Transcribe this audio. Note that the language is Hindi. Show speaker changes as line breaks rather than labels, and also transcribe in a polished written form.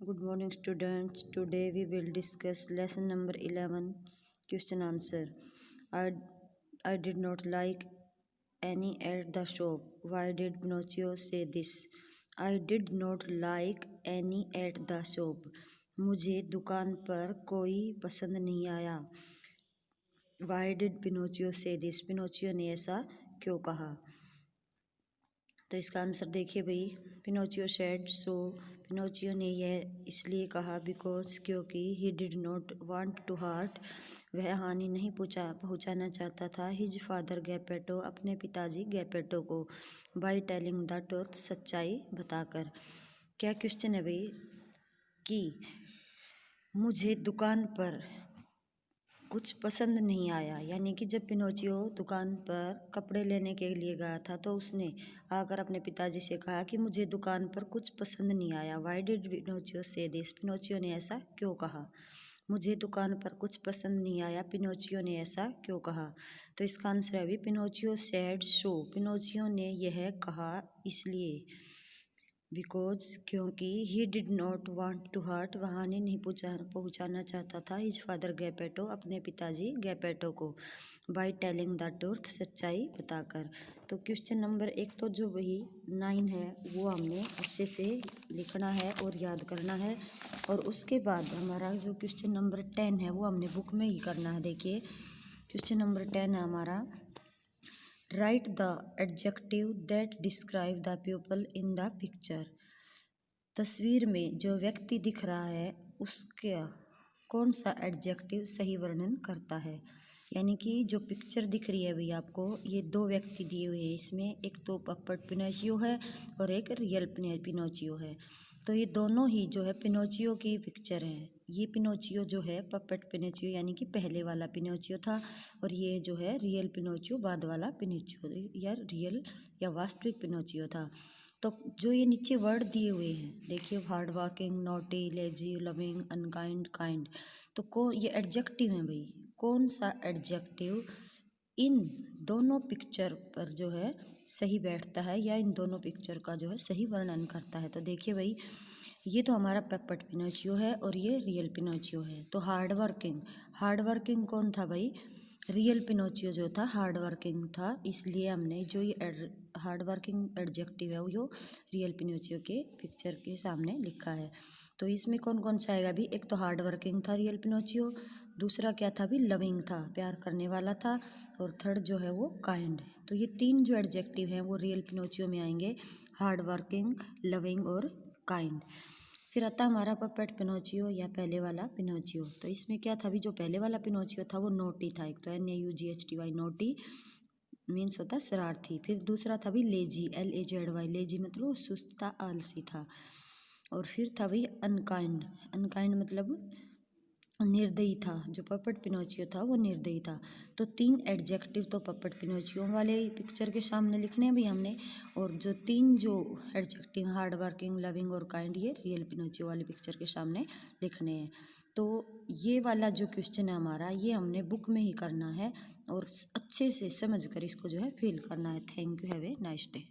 Good morning, students. Today we will discuss lesson number 11, question answer. I, I did not like Annie at the shop. Why did Pinocchio say this? I did not like Annie at the shop. मुझे दुकान पर कोई पसंद नहीं आया. Why did Pinocchio say this? Pinocchio ने ऐसा क्यों कहा? तो इसका आंसर देखिए भाई. Pinocchio said so. पिनोचियो ने यह इसलिए कहा बिकॉज क्योंकि he did not want to hurt. वह हानि नहीं पहुंचाना चाहता था. हिज फादर गैपेटो अपने पिताजी गैपेटो को. बाय टेलिंग द ट्रुथ सच्चाई बताकर. क्या क्वेश्चन है भाई कि मुझे दुकान पर कुछ पसंद नहीं आया. यानी कि जब पिनोचियो दुकान पर कपड़े लेने के लिए गया था तो उसने आकर अपने पिताजी से कहा कि मुझे दुकान पर कुछ पसंद नहीं आया. वाई डिड पिनोचियो से दिस? पिनोचियो ने ऐसा क्यों कहा? मुझे दुकान पर कुछ पसंद नहीं आया. पिनोचियो ने ऐसा क्यों कहा? तो इसका आंसर है भी पिनोचियो सेड सो. पिनोचियो ने यह कहा इसलिए. बिकॉज क्योंकि he did not want to hurt. वह हानि नहीं पहुंचाना चाहता था. हिज फादर गैपेटो अपने पिताजी गैपेटो को. बाय टेलिंग द ट्रुथ सच्चाई बताकर. तो क्वेश्चन नंबर एक तो जो वही 9 है वो हमने अच्छे से लिखना है और याद करना है. और उसके बाद हमारा जो क्वेश्चन नंबर 10 है वो हमने बुक में ही करना है. देखिए क्वेश्चन नंबर 10 है हमारा. Right the adjective that describe the people in the picture. तस्वीर में जो व्यक्ति दिख रहा है उसका कौन सा एडजेक्टिव सही वर्णन करता है. यानी कि जो पिक्चर दिख रही है भैया आपको, ये दो व्यक्ति दिए हुए हैं. इसमें एक तो पप्पट पिनोचियो है और एक रियल पिनोचियो है. तो ये दोनों ही जो है पिनोचियो की पिक्चर है. ये पिनोचियो जो है पप्पट पिनोचियो यानी कि पहले वाला पिनोचियो था. और ये जो है रियल पिनोचियो बाद वाला पिनोचियो या रियल या वास्तविक पिनोचियो था. तो जो ये नीचे वर्ड दिए हुए हैं देखिए, hard working, naughty, lazy, loving, unkind, kind. तो ये एडजेक्टिव हैं भाई. कौन सा एडजेक्टिव इन दोनों पिक्चर पर जो है सही बैठता है या इन दोनों पिक्चर का जो है सही वर्णन करता है. तो देखिए भाई, ये तो हमारा पप्पट पिनोचियो है और ये रियल पिनोचियो है. तो हार्ड वर्किंग कौन था भाई? रियल पिनोचियो जो था हार्ड वर्किंग था. इसलिए हमने जो ये हार्ड वर्किंग एडजेक्टिव है वो रियल पिनोचियो के पिक्चर के सामने लिखा है. तो इसमें कौन कौन सा आएगा भी? एक तो हार्ड वर्किंग था रियल पिनोचियो. दूसरा क्या था भी? लविंग था, प्यार करने वाला था. और थर्ड जो है वो काइंड. तो ये तीन जो एडजेक्टिव हैं वो रियल पिनोचियो में आएंगे. हार्ड वर्किंग, लविंग और काइंड. फिर आता हमारा पप्पट पिनोचियो या पहले वाला पिनोचियो. तो इसमें क्या था भी? जो पहले वाला पिनोचियो था वो नोटी था. एक तो NAUGHTY नोटी मीन्स होता शरारती. फिर दूसरा था भी लेजी, LAZY लेजी मतलब सुस्त था, आलसी था. और फिर था भाई अनकाइंड मतलब निर्दयी था. जो पप्पट पिनोचियो था वो निर्दयी था. तो तीन एडजेक्टिव तो पप्पट पिनोचियो वाले पिक्चर के सामने लिखने हैं भी हमने. और जो तीन जो एडजेक्टिव हार्ड वर्किंग, लविंग और काइंड ये रियल पिनोचियो वाले पिक्चर के सामने लिखने हैं. तो ये वाला जो क्वेश्चन है हमारा ये हमने बुक में ही करना है और अच्छे से समझ कर इसको जो है फिल करना है. Thank you. Have a nice day.